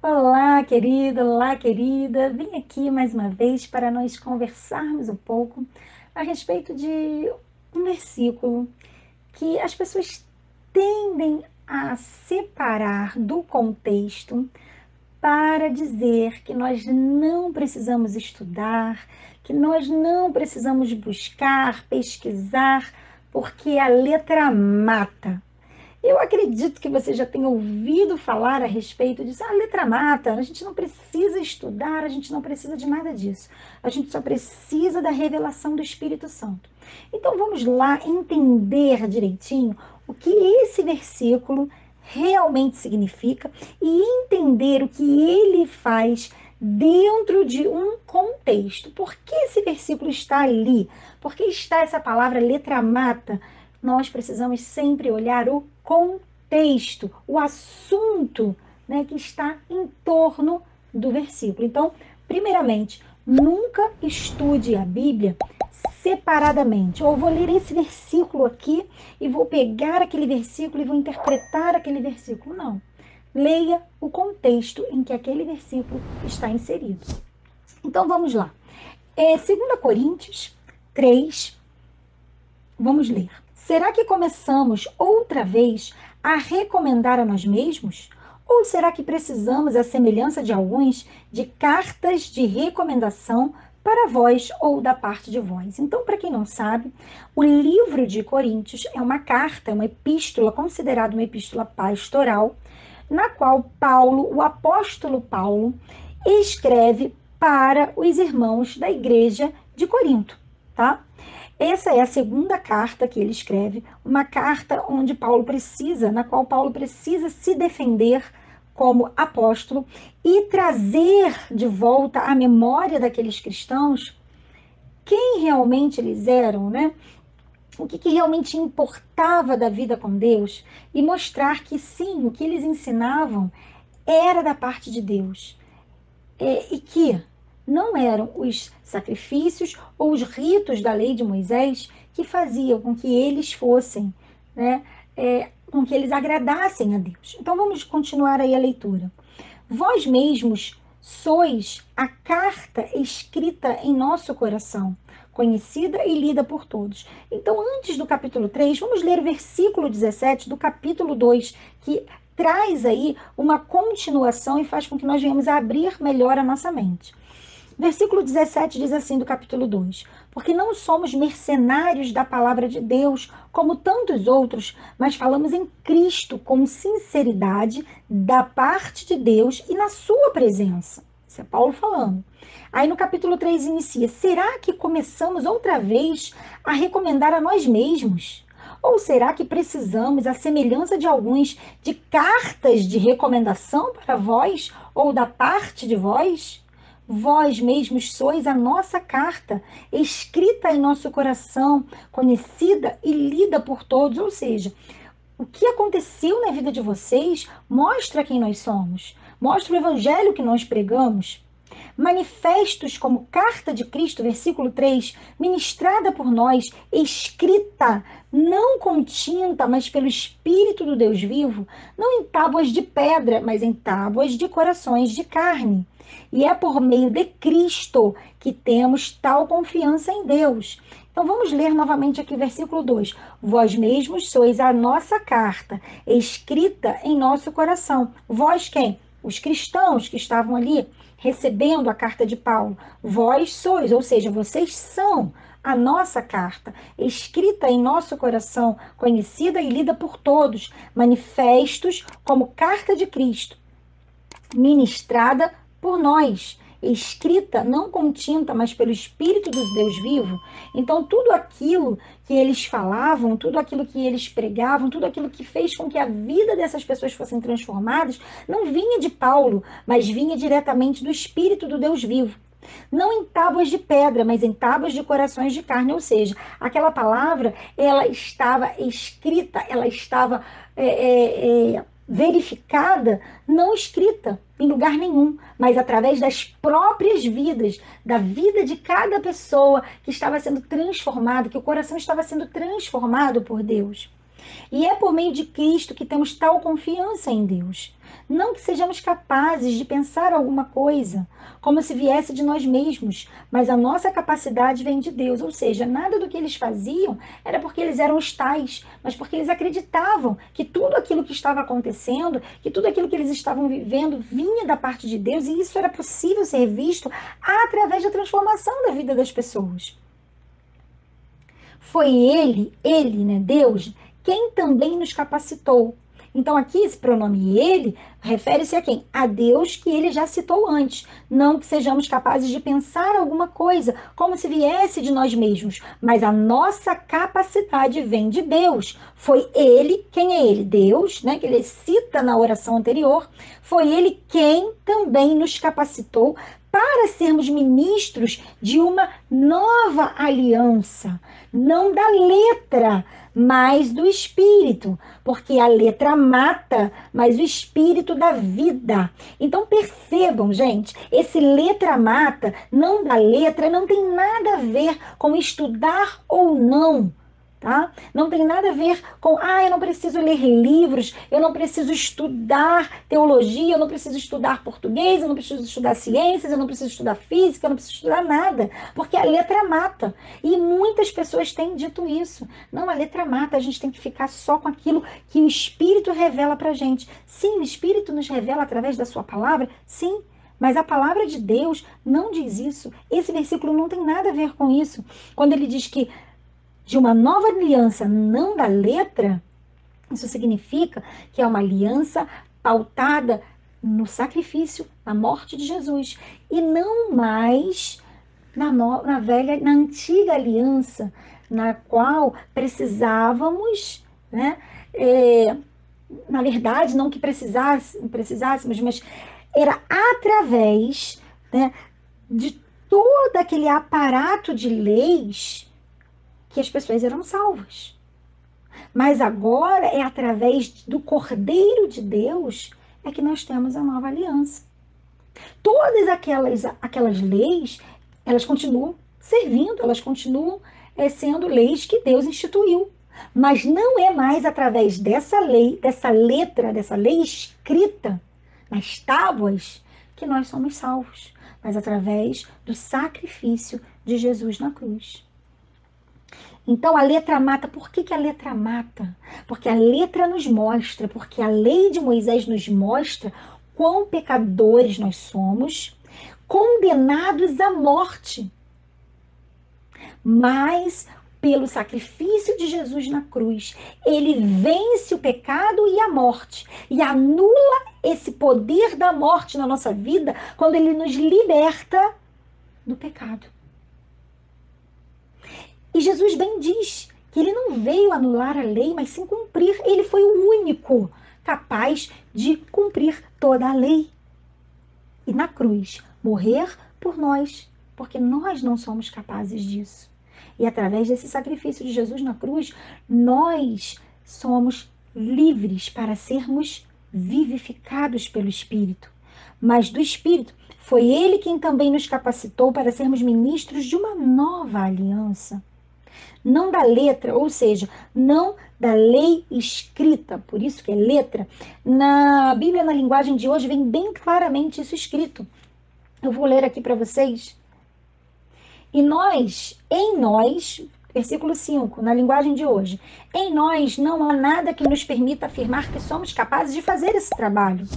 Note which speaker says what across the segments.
Speaker 1: Olá, querido, olá, querida. Vim aqui mais uma vez para nós conversarmos um pouco a respeito de um versículo que as pessoas tendem a separar do contexto para dizer que nós não precisamos estudar, que nós não precisamos buscar, pesquisar, porque a letra mata. Eu acredito que você já tenha ouvido falar a respeito disso. A letra mata, a gente não precisa estudar, a gente não precisa de nada disso. A gente só precisa da revelação do Espírito Santo. Então vamos lá entender direitinho o que esse versículo realmente significa e entender o que ele faz dentro de um contexto. Por que esse versículo está ali? Por que está essa palavra letra mata? Nós precisamos sempre olhar o contexto, o assunto, né, que está em torno do versículo. Então, primeiramente, nunca estude a Bíblia separadamente. Ou vou ler esse versículo aqui e vou pegar aquele versículo e vou interpretar aquele versículo. Não. Leia o contexto em que aquele versículo está inserido. Então, vamos lá. 2 Coríntios 3, vamos ler. Será que começamos outra vez a recomendar a nós mesmos? Ou será que precisamos, à semelhança de alguns, de cartas de recomendação para vós ou da parte de vós? Então, para quem não sabe, o livro de Coríntios é uma carta, é uma epístola, considerada uma epístola pastoral, na qual Paulo, o apóstolo Paulo, escreve para os irmãos da igreja de Corinto, tá? Essa é a segunda carta que ele escreve, uma carta onde Paulo precisa, na qual Paulo precisa se defender como apóstolo e trazer de volta à memória daqueles cristãos quem realmente eles eram, né? O que realmente importava da vida com Deus e mostrar que sim, o que eles ensinavam era da parte de Deus. E que não eram os sacrifícios ou os ritos da lei de Moisés que faziam com que eles fossem, né, com que eles agradassem a Deus. Então vamos continuar aí a leitura. Vós mesmos sois a carta escrita em nosso coração, conhecida e lida por todos. Então, antes do capítulo 3, vamos ler o versículo 17 do capítulo 2, que traz aí uma continuação e faz com que nós venhamos a abrir melhor a nossa mente. Versículo 17 diz assim do capítulo 2: Porque não somos mercenários da palavra de Deus, como tantos outros, mas falamos em Cristo com sinceridade da parte de Deus e na sua presença. Isso é Paulo falando. Aí no capítulo 3 inicia: Será que começamos outra vez a recomendar a nós mesmos? Ou será que precisamos, à semelhança de alguns, de cartas de recomendação para vós ou da parte de vós? Vós mesmos sois a nossa carta, escrita em nosso coração, conhecida e lida por todos. Ou seja, o que aconteceu na vida de vocês mostra quem nós somos, mostra o evangelho que nós pregamos. Manifestos como carta de Cristo, versículo 3, ministrada por nós, escrita, não com tinta, mas pelo Espírito do Deus vivo, não em tábuas de pedra, mas em tábuas de corações de carne. E é por meio de Cristo que temos tal confiança em Deus. Então vamos ler novamente aqui o versículo 2. Vós mesmos sois a nossa carta, escrita em nosso coração. Vós quem? Os cristãos que estavam ali recebendo a carta de Paulo. Vós sois, ou seja, vocês são a nossa carta, escrita em nosso coração, conhecida e lida por todos, manifestos como carta de Cristo, ministrada por nós, escrita não com tinta, mas pelo Espírito do Deus vivo. Então, tudo aquilo que eles falavam, tudo aquilo que eles pregavam, tudo aquilo que fez com que a vida dessas pessoas fossem transformadas, não vinha de Paulo, mas vinha diretamente do Espírito do Deus vivo. Não em tábuas de pedra, mas em tábuas de corações de carne, ou seja, aquela palavra, ela estava escrita, ela estava verificada, não escrita em lugar nenhum, mas através das próprias vidas, da vida de cada pessoa que estava sendo transformada, que o coração estava sendo transformado por Deus. E é por meio de Cristo que temos tal confiança em Deus. Não que sejamos capazes de pensar alguma coisa, como se viesse de nós mesmos, mas a nossa capacidade vem de Deus. Ou seja, nada do que eles faziam era porque eles eram os tais, mas porque eles acreditavam que tudo aquilo que estava acontecendo, que tudo aquilo que eles estavam vivendo vinha da parte de Deus, e isso era possível ser visto através da transformação da vida das pessoas. Foi ele, né, Deus, quem também nos capacitou. Então, aqui, esse pronome ele refere-se a quem? A Deus, que ele já citou antes. Não que sejamos capazes de pensar alguma coisa, como se viesse de nós mesmos, mas a nossa capacidade vem de Deus. Foi ele, quem é ele? Deus, né, que ele cita na oração anterior, foi ele quem também nos capacitou para sermos ministros de uma nova aliança, não da letra, mas do espírito, porque a letra mata, mas o espírito dá vida. Então percebam, gente, esse letra mata, não da letra, não tem nada a ver com estudar ou não. Tá? Não tem nada a ver com, eu não preciso ler livros, eu não preciso estudar teologia, eu não preciso estudar português, eu não preciso estudar ciências, eu não preciso estudar física, eu não preciso estudar nada, porque a letra mata. E muitas pessoas têm dito isso. Não, a letra mata, a gente tem que ficar só com aquilo que o Espírito revela pra gente. Sim, o Espírito nos revela através da sua palavra, sim, mas a palavra de Deus não diz isso. Esse versículo não tem nada a ver com isso. Quando ele diz que de uma nova aliança, não da letra, isso significa que é uma aliança pautada no sacrifício, na morte de Jesus, e não mais na antiga aliança, na qual precisávamos, né? Na verdade, não que precisássemos, mas era através, né, de todo aquele aparato de leis que as pessoas eram salvas. Mas agora é através do Cordeiro de Deus é que nós temos a nova aliança. Todas aquelas leis, elas continuam servindo, elas continuam sendo leis que Deus instituiu. Mas não é mais através dessa lei, dessa letra, dessa lei escrita nas tábuas que nós somos salvos, mas através do sacrifício de Jesus na cruz. Então a letra mata. Por que a letra mata? Porque a letra nos mostra, porque a lei de Moisés nos mostra quão pecadores nós somos, condenados à morte. Mas pelo sacrifício de Jesus na cruz, ele vence o pecado e a morte e anula esse poder da morte na nossa vida quando ele nos liberta do pecado. E Jesus bem diz que ele não veio anular a lei, mas sim cumprir. Ele foi o único capaz de cumprir toda a lei. E na cruz, morrer por nós, porque nós não somos capazes disso. E através desse sacrifício de Jesus na cruz, nós somos livres para sermos vivificados pelo Espírito. Mas do Espírito, foi ele quem também nos capacitou para sermos ministros de uma nova aliança. Não da letra, ou seja, não da lei escrita, por isso que é letra. Na Bíblia, na linguagem de hoje, vem bem claramente isso escrito. Eu vou ler aqui para vocês. E em nós, versículo 5, na linguagem de hoje, em nós não há nada que nos permita afirmar que somos capazes de fazer esse trabalho,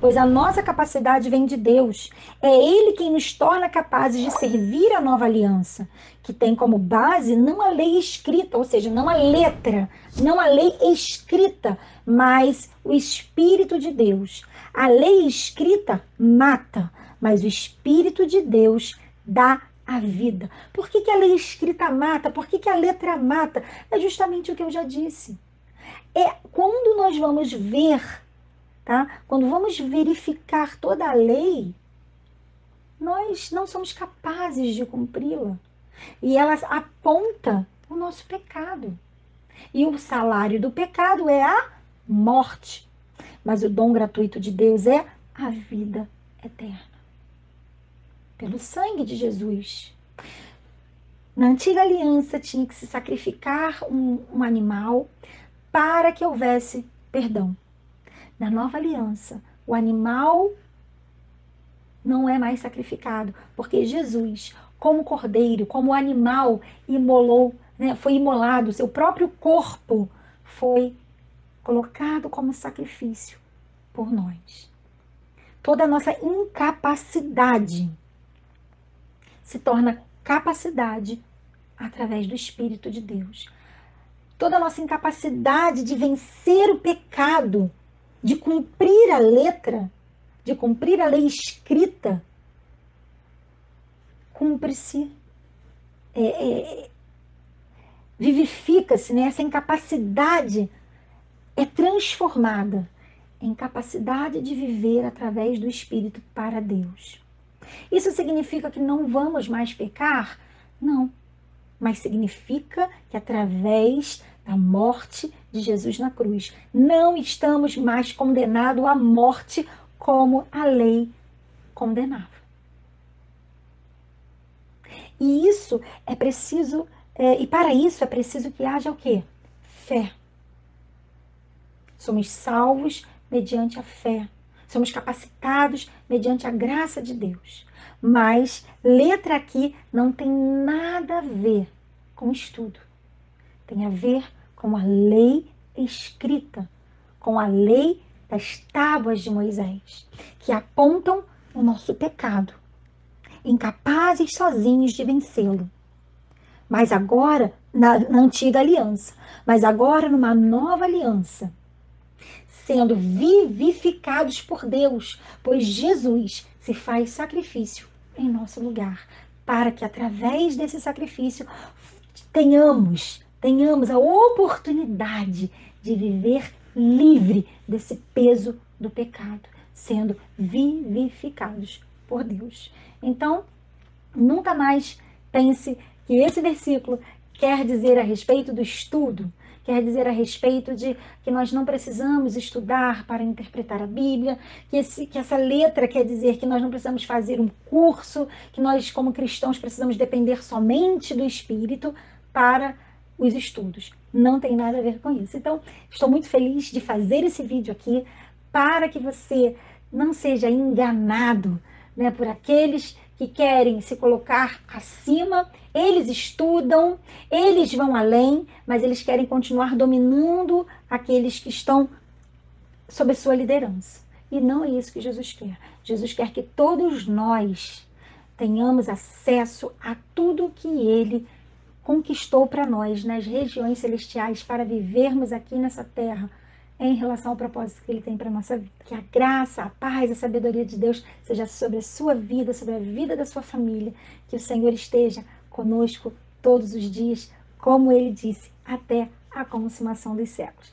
Speaker 1: pois a nossa capacidade vem de Deus. É Ele quem nos torna capazes de servir a nova aliança, que tem como base não a lei escrita, ou seja, não a letra, não a lei escrita, mas o Espírito de Deus. A lei escrita mata, mas o Espírito de Deus dá a vida. Por que a lei escrita mata? Por que a letra mata? É justamente o que eu já disse. É quando nós vamos ver, tá? Quando vamos verificar toda a lei, nós não somos capazes de cumpri-la. E ela aponta o nosso pecado. E o salário do pecado é a morte. Mas o dom gratuito de Deus é a vida eterna. Pelo sangue de Jesus. Na antiga aliança tinha que se sacrificar um animal para que houvesse perdão. Na nova aliança, o animal não é mais sacrificado, porque Jesus, como cordeiro, como animal, imolou, né, foi imolado, seu próprio corpo foi colocado como sacrifício por nós. Toda a nossa incapacidade se torna capacidade através do Espírito de Deus. Toda a nossa incapacidade de vencer o pecado, de cumprir a letra, de cumprir a lei escrita, cumpre-se, vivifica-se, né? Essa incapacidade é transformada em capacidade de viver através do Espírito para Deus. Isso significa que não vamos mais pecar? Não. Mas significa que através da morte de Jesus na cruz, não estamos mais condenados à morte como a lei condenava. E isso é preciso, e para isso é preciso que haja o quê? Fé. Somos salvos mediante a fé. Somos capacitados mediante a graça de Deus. Mas letra aqui não tem nada a ver com estudo. Tem a ver com a lei escrita, com a lei das tábuas de Moisés, que apontam o nosso pecado, incapazes sozinhos de vencê-lo. Mas agora, na antiga aliança, mas agora numa nova aliança, sendo vivificados por Deus, pois Jesus se faz sacrifício em nosso lugar, para que através desse sacrifício tenhamos a oportunidade de viver livre desse peso do pecado, sendo vivificados por Deus. Então, nunca mais pense que esse versículo quer dizer a respeito do estudo, quer dizer a respeito de que nós não precisamos estudar para interpretar a Bíblia, que essa letra quer dizer que nós não precisamos fazer um curso, que nós, como cristãos, precisamos depender somente do Espírito para os estudos. Não tem nada a ver com isso. Então, estou muito feliz de fazer esse vídeo aqui para que você não seja enganado, né, por aqueles que querem se colocar acima. Eles estudam, eles vão além, mas eles querem continuar dominando aqueles que estão sob a sua liderança. E não é isso que Jesus quer. Jesus quer que todos nós tenhamos acesso a tudo que ele conquistou para nós nas regiões celestiais para vivermos aqui nessa terra em relação ao propósito que ele tem para a nossa vida. Que a graça, a paz, a sabedoria de Deus seja sobre a sua vida, sobre a vida da sua família. Que o Senhor esteja conosco todos os dias, como ele disse, até a consumação dos séculos.